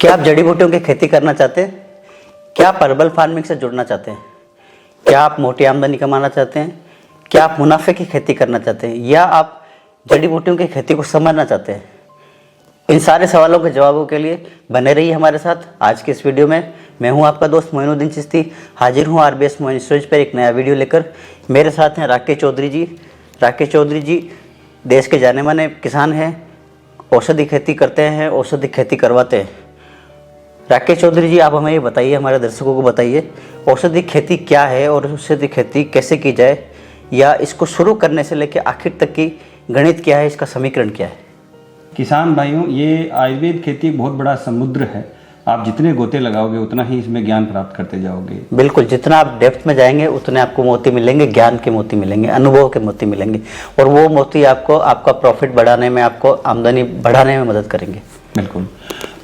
क्या आप जड़ी बूटियों की खेती करना चाहते हैं? क्या आप हर्बल फार्मिंग से जुड़ना चाहते हैं? क्या आप मोटी आमदनी कमाना चाहते हैं? क्या आप मुनाफे की खेती करना चाहते हैं, या आप जड़ी बूटियों की खेती को समझना चाहते हैं? इन सारे सवालों के जवाबों के लिए बने रहिए हमारे साथ आज के इस वीडियो में। मैं हूं आपका दोस्त मोइनुद्दीन चिश्ती, हाजिर हूं आरबीएस मोइन स्टोरेज पर एक नया वीडियो लेकर। मेरे साथ हैं राकेश चौधरी जी। राकेश चौधरी जी देश के जाने माने किसान हैं, औषधि खेती करते हैं, औषधि खेती करवाते हैं। राकेश चौधरी जी, आप हमें ये बताइए, हमारे दर्शकों को बताइए, औषधि खेती क्या है और औषधि खेती कैसे की जाए, या इसको शुरू करने से लेकर आखिर तक की गणित क्या है, इसका समीकरण क्या है? किसान भाइयों, ये आयुर्वेद खेती एक बहुत बड़ा समुद्र है। आप जितने गोते लगाओगे उतना ही इसमें ज्ञान प्राप्त करते जाओगे। बिल्कुल, जितना आप डेप्थ में जाएंगे उतने आपको मोती मिलेंगे, ज्ञान के मोती मिलेंगे, अनुभव के मोती मिलेंगे, और वो मोती आपको आपका प्रॉफिट बढ़ाने में, आपको आमदनी बढ़ाने में मदद करेंगे। बिल्कुल।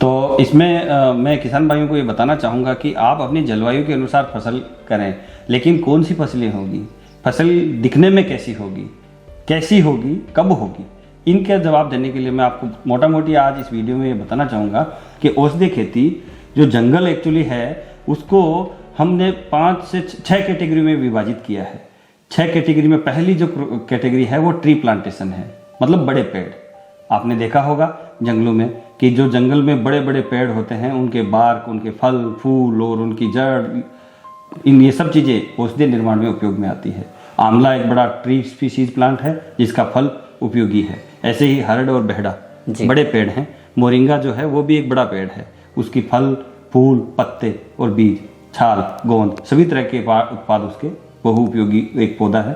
तो इसमें मैं किसान भाइयों को ये बताना चाहूँगा कि आप अपनी जलवायु के अनुसार फसल करें, लेकिन कौन सी फसलें होगी, फसल दिखने में कैसी होगी, कब होगी, इनका जवाब देने के लिए मैं आपको मोटा मोटी आज इस वीडियो में ये बताना चाहूँगा कि औषधि खेती जो जंगल एक्चुअली है उसको हमने 5 से 6 कैटेगरी में विभाजित किया है। 6 कैटेगरी में पहली जो कैटेगरी है वो ट्री प्लांटेशन है, मतलब बड़े पेड़। आपने देखा होगा जंगलों में कि जो जंगल में बड़े बड़े पेड़ होते हैं, उनके बार्क, उनके फल फूल और उनकी जड़, ये सब चीज़ें औषधि निर्माण में उपयोग में आती है। आंवला एक बड़ा ट्री स्पीशीज प्लांट है जिसका फल उपयोगी है। ऐसे ही हरड़ और बेहड़ा बड़े पेड़ हैं। मोरिंगा जो है वो भी एक बड़ा पेड़ है, उसकी फल फूल पत्ते और बीज, छाल, गोंद, सभी तरह के उत्पाद उसके बहु उपयोगी एक पौधा है।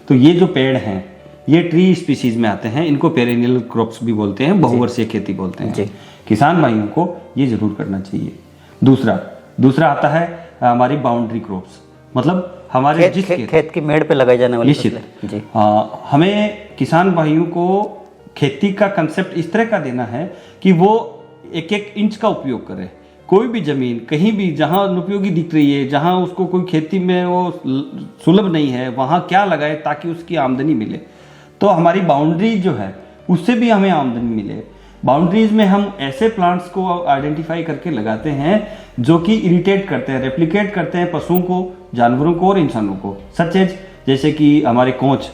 तो ये जो पेड़ हैं ये ट्री स्पीशीज में आते हैं। इनको पेरेनियल क्रॉप्स भी बोलते हैं, बहुवर्षीय खेती बोलते हैं। किसान भाइयों को ये जरूर करना चाहिए। दूसरा आता है हमारी बाउंड्री क्रॉप्स, मतलब हमारे खेत की मेड़ पे लगाई जाने वाली जी। हमें किसान भाइयों को खेती का कंसेप्ट इस तरह का देना है कि वो एक एक इंच का उपयोग करे। कोई भी जमीन कहीं भी जहां अनुपयोगी दिख रही है, जहां उसको कोई खेती में वो सुलभ नहीं है, वहां क्या लगाए ताकि उसकी आमदनी मिले। तो हमारी बाउंड्री जो है उससे भी हमें आमदनी मिले। बाउंड्रीज में हम ऐसे प्लांट्स को आइडेंटिफाई करके लगाते हैं जो कि इरिटेट करते हैं, रेप्लिकेट करते हैं पशुओं को, जानवरों को और इंसानों को। सच एज जैसे कि हमारे कोंच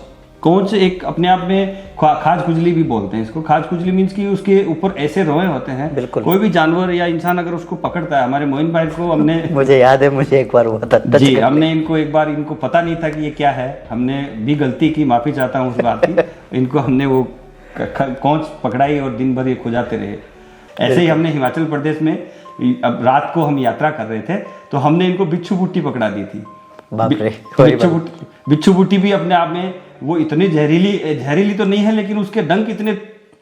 एक अपने आप में खाज खुजली भी बोलते हैं इसको। खाज खुजली मीन्स कि उसके ऊपर ऐसे रोए होते हैं, कोई भी जानवर या इंसान अगर उसको पकड़ता है। हमारे मोइन भाई को हमने मुझे याद है, मुझे एक बार हुआ था जी, हमने इनको पता नहीं था कि ये क्या है। हमने भी गलती की, माफी चाहता हूँ उस बात की। इनको हमने वो कोंच पकड़ाई और दिन भर ये खुजाते रहे। ऐसे ही हमने हिमाचल प्रदेश में अब रात को हम यात्रा कर रहे थे तो हमने इनको बिच्छू बुट्टी पकड़ा दी थी। बिच्छू बुट्टी भी अपने आप में वो इतनी जहरीली तो नहीं है, लेकिन उसके डंक इतने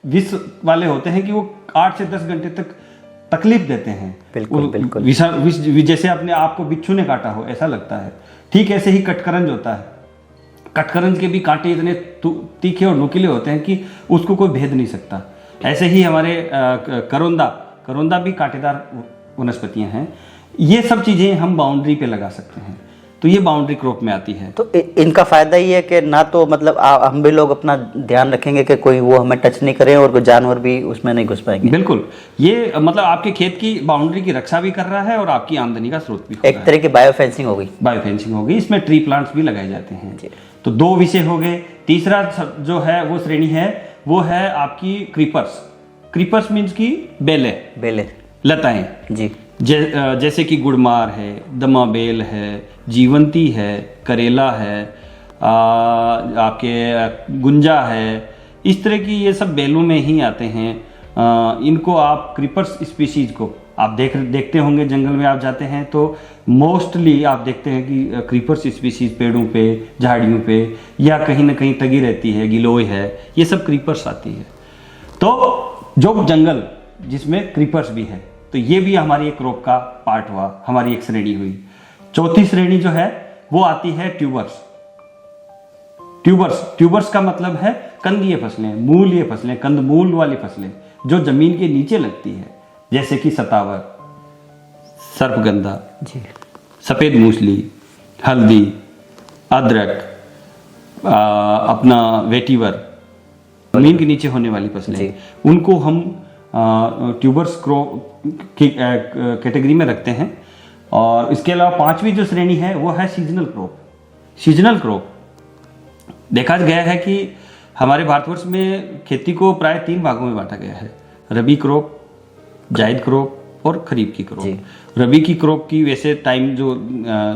विष वाले होते हैं कि वो 8 से 10 घंटे तक तकलीफ देते हैं। बिल्कुल। जैसे अपने आप को बिच्छू ने काटा हो ऐसा लगता है। ठीक ऐसे ही कटकरंज होता है। कटकरंज के भी कांटे इतने तीखे और नुकीले होते हैं कि उसको कोई भेद नहीं सकता। ऐसे ही हमारे करोंदा भी कांटेदार वनस्पतियां हैं। ये सब चीजें हम बाउंड्री पे लगा सकते हैं, तो ये बाउंड्री क्रॉप में आती है। तो इनका फायदा ये है कि ना तो मतलब हम भी लोग अपना ध्यान रखेंगे कि कोई वो हमें टच नहीं करे, और कोई जानवर भी उसमें नहीं घुस पाएंगे। बिल्कुल, ये मतलब आपके खेत की बाउंड्री की रक्षा भी कर रहा है और आपकी आमदनी का स्रोत भी। एक तरह की बायोफेंसिंग हो गई। इसमें ट्री प्लांट्स भी लगाए जाते हैं। तो 2 विषय हो गए। तीसरा जो है वो श्रेणी है, वो है आपकी क्रीपर्स मीन्स की बेले लताएं जी। जैसे कि गुड़मार है, दमाबेल है, जीवंती है, करेला है, आपके गुंजा है, इस तरह की ये सब बेलों में ही आते हैं। इनको आप क्रीपर्स स्पीशीज को आप देखते होंगे, जंगल में आप जाते हैं तो मोस्टली आप देखते हैं कि क्रीपर्स स्पीशीज पेड़ों पे, झाड़ियों पे, या कहीं ना कहीं तगी रहती है, गिलोय है, ये सब क्रीपर्स आती है। तो जो जंगल जिसमें क्रीपर्स भी है, तो ये भी हमारी एक क्रॉप का पार्ट हुआ, हमारी एक श्रेणी हुई। चौथी श्रेणी जो है वो आती है ट्यूबर्स का मतलब है कंदीय फसलें, मूलीय फसलें, कंदमूल वाली फसलें जो जमीन के नीचे लगती है, जैसे कि सतावर, सर्पगंधा, सफेद मूसली, हल्दी, अदरक, अपना वेटीवर, जमीन के नीचे होने वाली फसलें, उनको हम ट्यूबर्स क्रॉप की कैटेगरी में रखते हैं। और इसके अलावा पांचवी जो श्रेणी है वो है सीजनल क्रॉप। सीजनल क्रॉप देखा गया है कि हमारे भारतवर्ष में खेती को प्राय 3 भागों में बांटा गया है, रबी क्रॉप, जायद क्रॉप और खरीफ की क्रॉप। रबी की क्रॉप की वैसे टाइम जो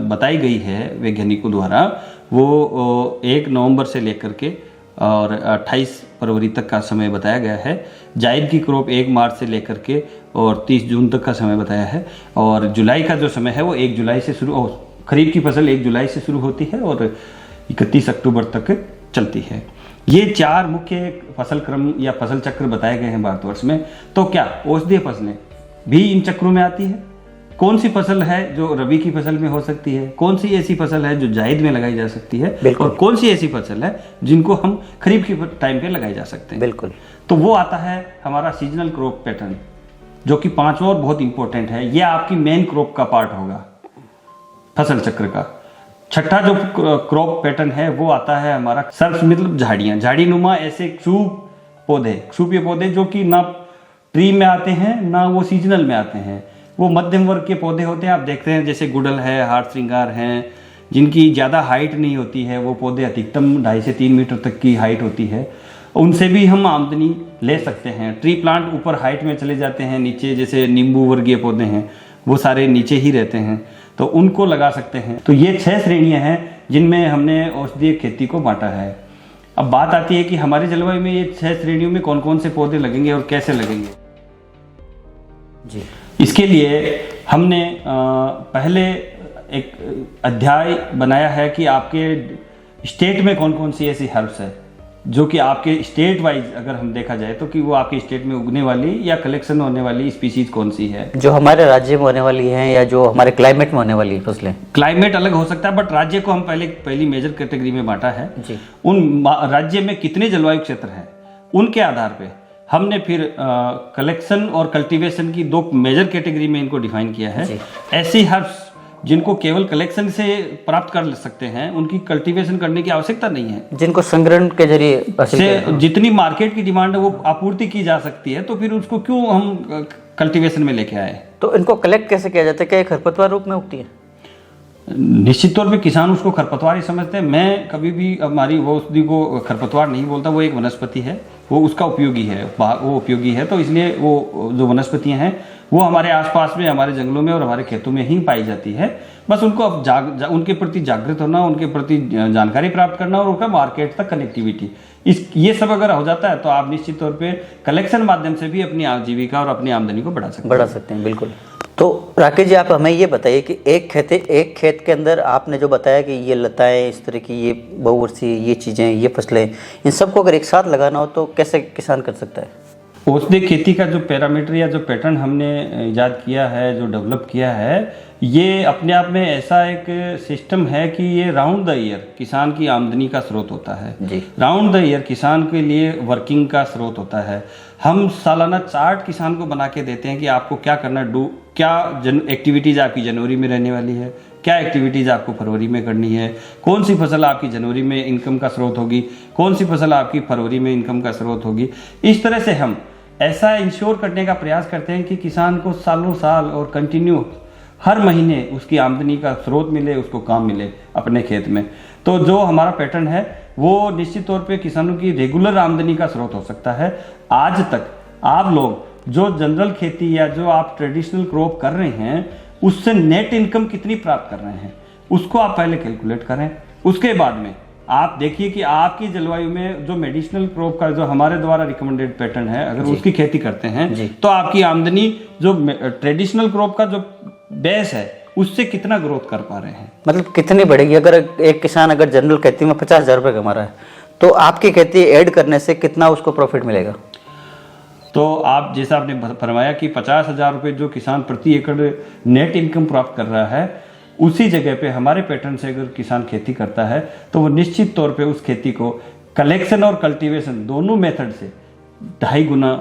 बताई गई है वैज्ञानिकों द्वारा वो 1 नवंबर से लेकर के और 28 फरवरी तक का समय बताया गया है। जायद की क्रॉप 1 मार्च से लेकर के और 30 जून तक का समय बताया है। और जुलाई का जो समय है वो 1 जुलाई से शुरू, खरीफ की फसल 1 जुलाई से शुरू होती है और 31 अक्टूबर तक चलती है। ये 4 मुख्य फसल क्रम या फसल चक्र बताए गए हैं भारतवर्ष में। तो क्या औषधीय फसलें भी इन चक्रों में आती है? कौन सी फसल है जो रबी की फसल में हो सकती है, कौन सी ऐसी फसल है जो जायद में लगाई जा सकती है, और कौन सी ऐसी फसल है जिनको हम खरीफ के टाइम पे लगाई जा सकते हैं। बिल्कुल। तो वो आता है हमारा सीजनल क्रॉप पैटर्न, जो कि 5वां और बहुत इंपॉर्टेंट है। ये आपकी मेन क्रॉप का पार्ट होगा फसल चक्र का। छठा जो क्रॉप पैटर्न है वो आता है हमारा सर्फ, मतलब झाड़ियां, झाड़ी नुमा ऐसे क्षुपीय पौधे जो कि ना ट्री में आते हैं ना वो सीजनल में आते हैं, वो मध्यम वर्ग के पौधे होते हैं। आप देखते हैं जैसे गुड़हल है, हार श्रृंगार हैं, जिनकी ज़्यादा हाइट नहीं होती है, वो पौधे अधिकतम 2.5 से 3 मीटर तक की हाइट होती है, उनसे भी हम आमदनी ले सकते हैं। ट्री प्लांट ऊपर हाइट में चले जाते हैं, नीचे जैसे नींबू वर्गीय पौधे हैं वो सारे नीचे ही रहते हैं, तो उनको लगा सकते हैं। तो ये 6 श्रेणियाँ हैं जिनमें हमने औषधीय खेती को बांटा है। अब बात आती है कि हमारे जलवायु में ये 6 श्रेणियों में कौन कौन से पौधे लगेंगे और कैसे लगेंगे जी। इसके लिए हमने पहले एक अध्याय बनाया है कि आपके स्टेट में कौन कौन सी ऐसी हर्ब्स है जो कि आपके स्टेट वाइज अगर हम देखा जाए तो कि वो आपके स्टेट में उगने वाली या कलेक्शन होने वाली स्पीसीज कौन सी है, जो हमारे राज्य में होने वाली है या जो हमारे क्लाइमेट में होने वाली फसलें। क्लाइमेट अलग हो सकता है बट राज्य को हम पहली मेजर कैटेगरी में बांटा है जी। उन राज्य में कितने जलवायु क्षेत्र हैं उनके आधार पे हमने फिर कलेक्शन और कल्टीवेशन की 2 मेजर कैटेगरी में इनको डिफाइन किया है। ऐसी हर्ब्स जिनको केवल कलेक्शन से प्राप्त कर सकते हैं, उनकी कल्टीवेशन करने की आवश्यकता नहीं है, जिनको संग्रहण के जरिए से जितनी मार्केट की डिमांड है वो आपूर्ति की जा सकती है, तो फिर उसको क्यों हम कल्टीवेशन में लेके आए। तो इनको कलेक्ट कैसे किया जाता है? क्या ये खरपतवार रूप में उगती है? निश्चित तौर पे किसान उसको खरपतवार ही समझते हैं। मैं कभी भी हमारी औषधि को खरपतवार नहीं बोलता, वो एक वनस्पति है, वो उसका उपयोगी है, वो उपयोगी है। तो इसलिए वो जो वनस्पतियां हैं वो हमारे आसपास में, हमारे जंगलों में और हमारे खेतों में ही पाई जाती है। बस उनको अब उनके प्रति जागृत होना, उनके प्रति जानकारी प्राप्त करना और उनका मार्केट तक कनेक्टिविटी, ये सब अगर हो जाता है तो आप निश्चित तौर पे कलेक्शन माध्यम से भी अपनी आजीविका और अपनी आमदनी को बढ़ा सकते हैं। बिल्कुल। तो राकेश जी, आप हमें ये बताइए कि एक खेत के अंदर आपने जो बताया कि ये लताएं, इस तरह की ये बहुवर्षीय ये चीज़ें, ये फसलें, इन सबको अगर एक साथ लगाना हो तो कैसे किसान कर सकता है? औषधीय खेती का जो पैरामीटर या जो पैटर्न हमने इजाद किया है, जो डेवलप किया है, ये अपने आप में ऐसा एक सिस्टम है कि ये राउंड द ईयर किसान की आमदनी का स्रोत होता है। राउंड द ईयर किसान के लिए वर्किंग का स्रोत होता है। हम सालाना चार्ट किसान को बना के देते हैं कि आपको क्या करना, क्या एक्टिविटीज़ आपकी जनवरी में रहने वाली है, क्या एक्टिविटीज़ आपको फरवरी में करनी है, कौन सी फसल आपकी जनवरी में इनकम का स्रोत होगी, कौन सी फसल आपकी फरवरी में इनकम का स्रोत होगी। इस तरह से हम ऐसा इंश्योर करने का प्रयास करते हैं कि किसान को सालों साल और कंटिन्यू हर महीने उसकी आमदनी का स्रोत मिले, उसको काम मिले अपने खेत में। तो जो हमारा पैटर्न है वो निश्चित तौर पे किसानों की रेगुलर आमदनी का स्रोत हो सकता है। आज तक आप लोग जो जनरल खेती या जो आप ट्रेडिशनल क्रॉप कर रहे हैं उससे नेट इनकम कितनी प्राप्त कर रहे हैं उसको आप पहले कैलकुलेट करें। उसके बाद में आप देखिए कि आपकी जलवायु में जो मेडिसिनल क्रॉप का जो हमारे द्वारा रिकमेंडेड पैटर्न है, अगर उसकी खेती करते हैं तो आपकी आमदनी जो ट्रेडिशनल क्रॉप का जो बेस है उससे कितना ग्रोथ कर पा रहे हैं, मतलब कितनी बढ़ेगी। अगर एक किसान अगर जनरल खेती में 50,000 रुपये कमा रहा है तो आपकी खेती ऐड करने से कितना उसको प्रॉफिट मिलेगा? तो आप जैसा आपने फरमाया कि 50,000 रुपये जो किसान प्रति एकड़ नेट इनकम प्राप्त कर रहा है, उसी जगह पे हमारे पैटर्न से अगर किसान खेती करता है तो वो निश्चित तौर पे उस खेती को कलेक्शन और कल्टीवेशन दोनों मेथड से 2.5 गुना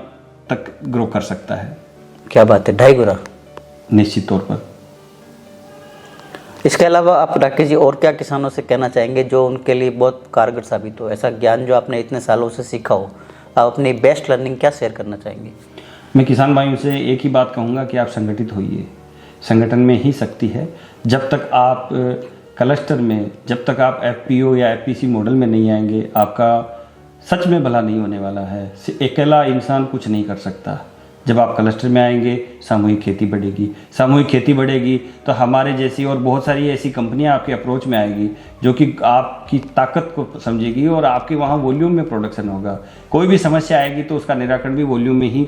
तक ग्रो कर सकता है। क्या बात है, 2.5 गुना निश्चित तौर पर। इसके अलावा आप राकेश जी और क्या किसानों से कहना चाहेंगे जो उनके लिए बहुत कारगर साबित हो? ऐसा ज्ञान जो आपने इतने सालों से सीखा हो, आप अपनी बेस्ट लर्निंग क्या शेयर करना चाहेंगे? मैं किसान भाइयों से एक ही बात कहूँगा कि आप संगठित होइए। संगठन में ही शक्ति है। जब तक आप क्लस्टर में, जब तक आप FPO या FPC मॉडल में नहीं आएंगे, आपका सच में भला नहीं होने वाला है। अकेला इंसान कुछ नहीं कर सकता। जब आप क्लस्टर में आएंगे, सामूहिक खेती बढ़ेगी। सामूहिक खेती बढ़ेगी तो हमारे जैसी और बहुत सारी ऐसी कंपनियां आपके अप्रोच में आएगी जो कि आपकी ताकत को समझेगी और आपके वहाँ वॉल्यूम में प्रोडक्शन होगा। कोई भी समस्या आएगी तो उसका निराकरण भी वॉल्यूम में ही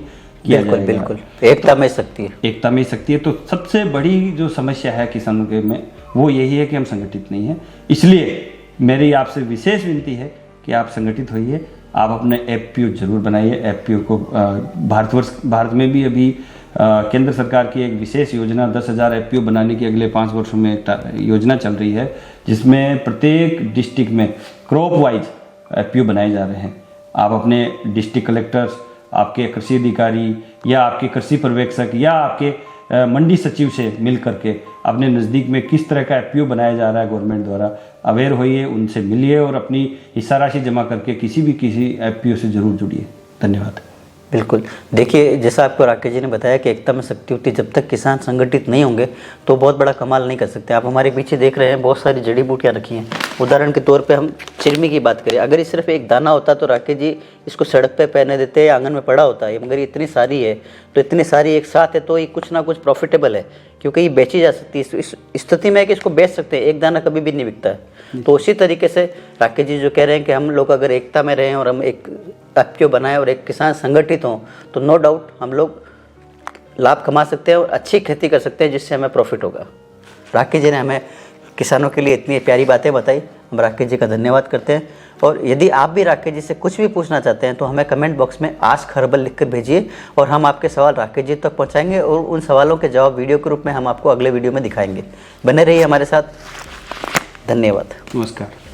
किया जाएगा। बिल्कुल, एकता में शक्ति है। एकता में शक्ति है। तो सबसे बड़ी जो समस्या है किसानों के में वो यही है कि हम संगठित नहीं हैं। इसलिए मेरी आपसे विशेष विनती है कि आप संगठित होइए। आप अपने FPO जरूर बनाइए। FPO को भारत में भी अभी केंद्र सरकार की एक विशेष योजना 10,000 FPO बनाने की अगले 5 वर्षों में एक योजना चल रही है, जिसमें प्रत्येक डिस्ट्रिक्ट में क्रॉप वाइज FPO बनाए जा रहे हैं। आप अपने डिस्ट्रिक्ट कलेक्टर्स, आपके कृषि अधिकारी या आपके कृषि पर्यवेक्षक या आपके मंडी सचिव से मिल करके अपने नज़दीक में किस तरह का FPO बनाया जा रहा है गवर्नमेंट द्वारा, अवेयर होइए, उनसे मिलिए और अपनी हिस्सा राशि जमा करके किसी FPO से जरूर जुड़िए। धन्यवाद। बिल्कुल, देखिए जैसा आपको राकेश जी ने बताया कि एकता में शक्ति होती है। जब तक किसान संगठित नहीं होंगे तो बहुत बड़ा कमाल नहीं कर सकते। आप हमारे पीछे देख रहे हैं बहुत सारी जड़ी बूटियाँ रखी हैं। उदाहरण के तौर पे हम चिरमी की बात करें, अगर ये सिर्फ एक दाना होता तो राकेश जी इसको सड़क पे पहने देते या आंगन में पड़ा होता है, मगर ये इतनी सारी है तो इतनी सारी एक साथ है तो ये कुछ ना कुछ प्रॉफिटेबल है, क्योंकि ये बेची जा सकती है। इस स्थिति में है कि इसको बेच सकते हैं, एक दाना कभी भी नहीं बिकता है। तो उसी तरीके से राकेश जी जो कह रहे हैं कि हम लोग अगर एकता में रहें और हम एक FPO बनाएं और एक किसान संगठित हों तो नो डाउट हम लोग लाभ कमा सकते हैं और अच्छी खेती कर सकते हैं, जिससे हमें प्रॉफिट होगा। राकेश जी ने हमें किसानों के लिए इतनी प्यारी बातें बताई, हम राकेश जी का धन्यवाद करते हैं। और यदि आप भी राकेश जी से कुछ भी पूछना चाहते हैं तो हमें कमेंट बॉक्स में आस्क हर्बल लिखकर भेजिए और हम आपके सवाल राकेश जी तक पहुंचाएंगे और उन सवालों के जवाब वीडियो के रूप में हम आपको अगले वीडियो में दिखाएंगे। बने रहिए हमारे साथ। धन्यवाद। नमस्कार।